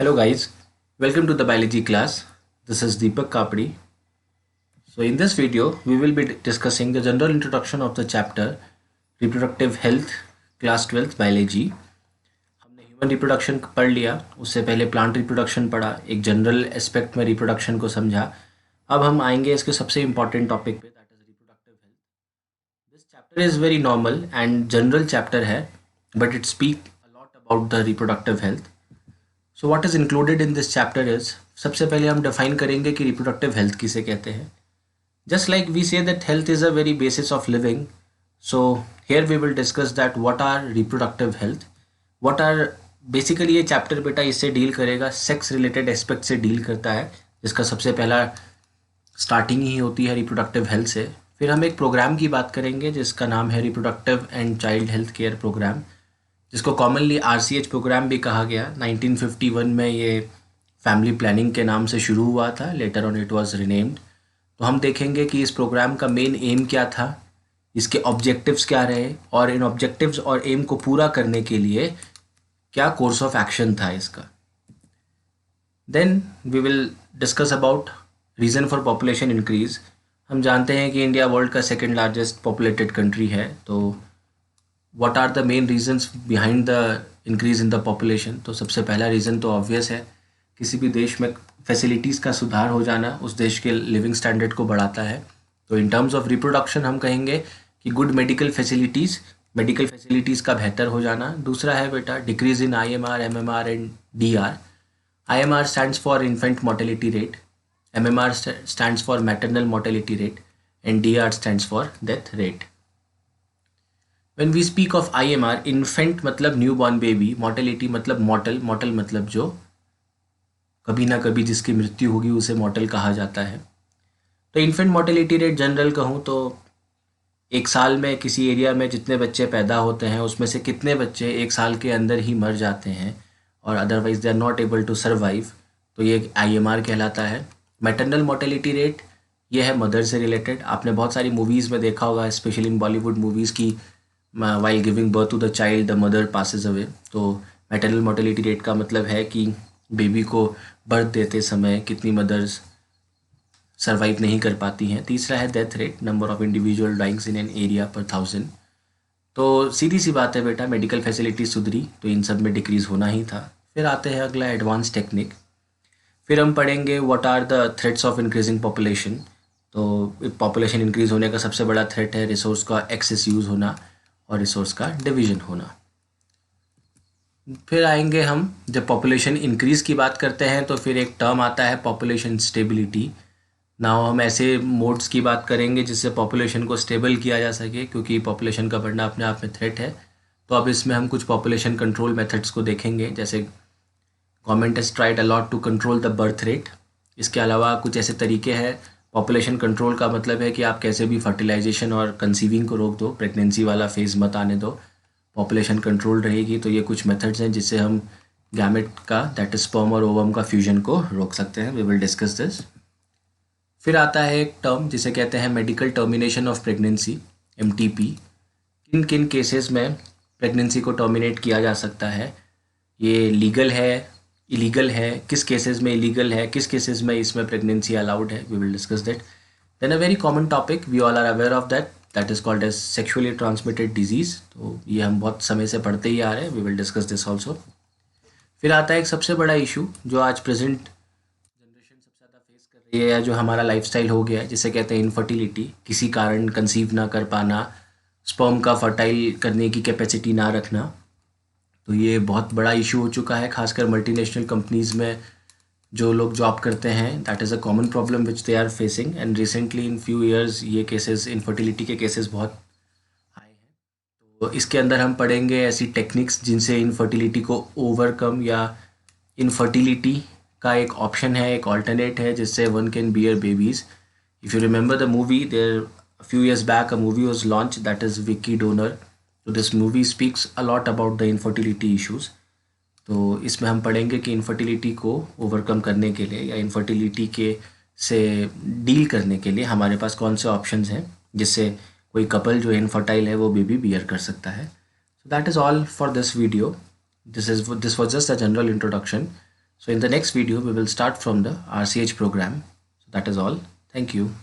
Hello guys, welcome to the biology class. This is Deepak Kapdi. So in this video, we will be discussing the general introduction of the chapter Reproductive Health, Class 12th Biology. हमने human reproduction पढ़ लिया, उससे पहले plant reproduction पढ़ा, एक general aspect में reproduction को समझा. अब हम आएंगे इसके सबसे इम्पॉर्टेंट टॉपिक पे, that is reproductive health. This chapter is very normal and general chapter है, but it speak a lot about the reproductive health. So what is included in this chapter is, सबसे पहले हम define करेंगे कि reproductive health किसे कहते हैं. Just like we say that health is a very basis of living, so here we will discuss that what are reproductive health, what are basically. ये chapter बेटा इससे डील करेगा, सेक्स रिलेटेड एस्पेक्ट से deal करता है, जिसका सबसे पहला स्टार्टिंग ही होती है रिप्रोडक्टिव हेल्थ से. फिर हम एक प्रोग्राम की बात करेंगे जिसका नाम है reproductive and child health care programme, जिसको कॉमनली RCH प्रोग्राम भी कहा गया. 1951 में ये फैमिली प्लानिंग के नाम से शुरू हुआ था, later on it was renamed. तो हम देखेंगे कि इस प्रोग्राम का मेन एम क्या था, इसके ऑब्जेक्टिव्स क्या रहे, और इन ऑब्जेक्टिव्स और एम को पूरा करने के लिए क्या कोर्स ऑफ एक्शन था इसका. Then we will discuss about reason for population increase. हम जानते हैं कि इंडिया वर्ल्ड का सेकेंड लार्जेस्ट पॉपुलेटेड कंट्री है, तो what are the main reasons behind the increase in the population. तो सबसे पहला रीज़न तो ऑब्वियस है, किसी भी देश में फैसिलिटीज़ का सुधार हो जाना उस देश के लिविंग स्टैंडर्ड को बढ़ाता है. तो इन टर्म्स ऑफ रिप्रोडक्शन हम कहेंगे कि गुड मेडिकल फैसिलिटीज़ का बेहतर हो जाना. दूसरा है बेटा decrease in IMR, MMR and DR. IMR stands for infant mortality rate, MMR stands for maternal mortality rate and DR stands for death rate. When we speak of IMR, infant मतलब new born baby, mortality मतलब मॉर्टल मतलब जो कभी ना कभी जिसकी मृत्यु होगी उसे मॉर्टल कहा जाता है. तो इन्फेंट मोर्टेलिटी रेट जनरल कहूँ तो एक साल में किसी एरिया में जितने बच्चे पैदा होते हैं उसमें से कितने बच्चे एक साल के अंदर ही मर जाते हैं और otherwise they are not able to survive, तो ये IMR कहलाता है. मैटरनल मोर्टेलिटी रेट ये है मदर से रिलेटेड. आपने बहुत सारी मूवीज़ में देखा होगा, स्पेशली इन बॉलीवुड मूवीज़ की, while giving birth to the child the mother passes away. तो मैटरनल मोर्टेलिटी रेट का मतलब है कि बेबी को बर्थ देते समय कितनी मदर्स सर्वाइव नहीं कर पाती हैं. तीसरा है death rate, number of individual dyings in an area per 1000. तो सीधी सी बात है बेटा, मेडिकल फैसिलिटी सुधरी तो इन सब में डिक्रीज़ होना ही था. फिर आते हैं अगला एडवांस टेक्निक. फिर हम पढ़ेंगे what are the threats of increasing population. तो पॉपुलेशन इंक्रीज़ होने का सबसे बड़ा थ्रेट है रिसोर्स का एक्सेस यूज़ होना और रिसोर्स का डिवीजन होना. फिर आएंगे हम, जब पॉपुलेशन इंक्रीज़ की बात करते हैं तो फिर एक टर्म आता है पॉपुलेशन स्टेबिलिटी. नाउ हम ऐसे मोड्स की बात करेंगे जिससे पॉपुलेशन को स्टेबल किया जा सके, क्योंकि पॉपुलेशन का बढ़ना अपने आप में थ्रेट है. तो अब इसमें हम कुछ पॉपुलेशन कंट्रोल मेथड्स को देखेंगे, जैसे government has tried a lot to control the birth rate. इसके अलावा कुछ ऐसे तरीके हैं. पॉपुलेशन कंट्रोल का मतलब है कि आप कैसे भी फर्टिलाइजेशन और कंसीविंग को रोक दो, प्रेगनेंसी वाला फेज़ मत आने दो, पॉपुलेशन कंट्रोल रहेगी. तो ये कुछ मेथड्स हैं जिससे हम गैमेट का, दैट इज स्पर्म और ओवम का फ्यूजन को रोक सकते हैं. We will discuss this. फिर आता है एक टर्म जिसे कहते हैं medical termination of pregnancy, MTP. किन किन केसेस में प्रेगनेंसी को टर्मिनेट किया जा सकता है, ये लीगल है, इलीगल है, किस केसेस में इलीगल है, किस केसेस में इसमें प्रेगनेंसी अलाउड है. We will discuss that. Then a very common topic, we all are aware of that, that is called as sexually transmitted disease. तो ये हम बहुत समय से पढ़ते ही आ रहे हैं. We will discuss this also. फिर आता है एक सबसे बड़ा इशू जो आज प्रेजेंट जनरेशन सबसे ज़्यादा फेस कर रही है, या जो हमारा लाइफस्टाइल हो गया है, जिसे कहते हैं इनफर्टिलिटी. किसी कारण कंसीव ना कर पाना, स्पर्म का फर्टाइल करने की कैपेसिटी ना रखना. तो ये बहुत बड़ा इशू हो चुका है, खासकर मल्टीनेशनल कंपनीज़ में जो लोग जॉब करते हैं. That is a common problem which they are facing, and recently in few years ये केसेस, इनफर्टिलिटी के केसेस बहुत हाई हैं. तो इसके अंदर हम पढ़ेंगे ऐसी टेक्निक्स जिनसे इनफर्टिलिटी को ओवरकम, या इनफर्टिलिटी का एक ऑप्शन है, एक ऑल्टरनेट है जिससे one can bear babies. If you remember the movie, there few years back a movie was launched, that is Vicky Donor. So this movie speaks a lot about the infertility issues. तो इसमें हम पढ़ेंगे कि infertility को overcome करने के लिए या इनफर्टिलिटी के से डील करने के लिए हमारे पास कौन से ऑप्शंस हैं जिससे कोई कपल जो इनफर्टाइल है वो बेबी बियर कर सकता है. So that is all for this video. This was just a general introduction. So in the next video, we will start from the RCH program. So that is all. Thank you.